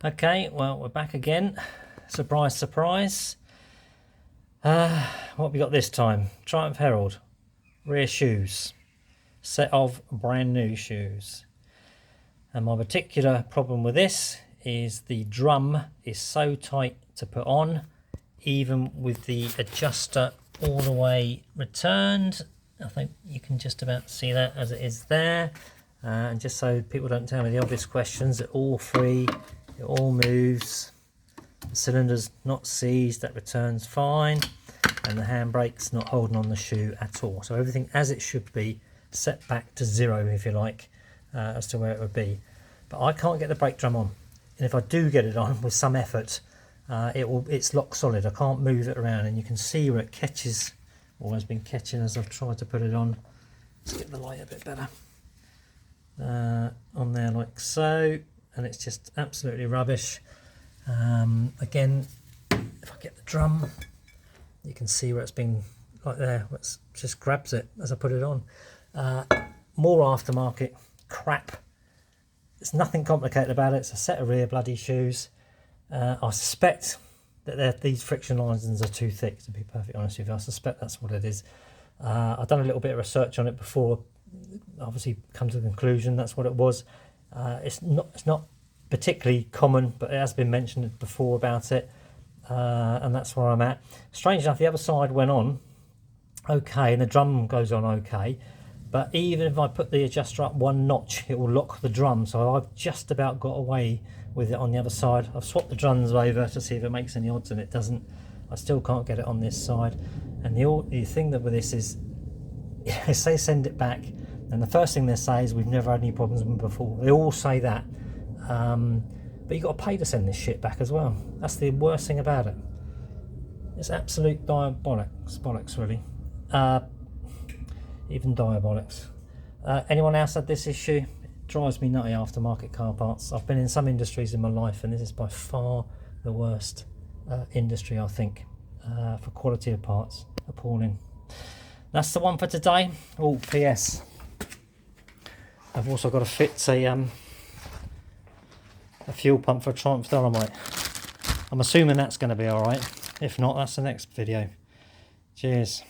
Okay, well, we're back again. Surprise, surprise. What have we got this time? Triumph Herald. Rear shoes. Set of brand new shoes. And my particular problem with this is the drum is so tight to put on, even with the adjuster all the way returned. I think you can just about see that as it is there. And just so people don't tell me the obvious questions, they're all free, it all moves, the cylinder's not seized, that returns fine, and the handbrake's not holding on the shoe at all. So everything as it should be, set back to zero if you like, as to where it would be. But I can't get the brake drum on, and if I do get it on with some effort, it's locked solid. I can't move it around, and you can see where it catches, or has been catching as I've tried to put it on. Let's get the light a bit better. On there like so, and it's just absolutely rubbish. Again, if I get the drum, you can see where it's been like there. It just grabs it as I put it on. More aftermarket crap. There's nothing complicated about it. It's a set of rear bloody shoes. I suspect that these friction linings are too thick, to be perfectly honest with you. I suspect that's what it is. I've done a little bit of research on it before, obviously come to the conclusion that's what it was. It's not particularly common, but it has been mentioned before about it, and that's where I'm at. Strange enough, the other side went on okay, and the drum goes on okay, but even if I put the adjuster up one notch, it will lock the drum, so I've just about got away with it on the other side. I've swapped the drums over to see if it makes any odds, and it doesn't. I still can't get it on this side. And the thing that with this is, if they send it back, and the first thing they say is we've never had any problems with them before. They all say that, but you've got to pay to send this shit back as well. That's the worst thing about it. It's absolute bollocks really. Even diabolics. Anyone else had this issue? It drives me nutty, aftermarket car parts. I've been in some industries in my life, and this is by far the worst industry, I think, for quality of parts. Appalling. That's the one for today. Oh, PS. I've also got to fit a fuel pump for a Triumph Dolomite. I'm assuming that's going to be alright. If not, that's the next video. Cheers.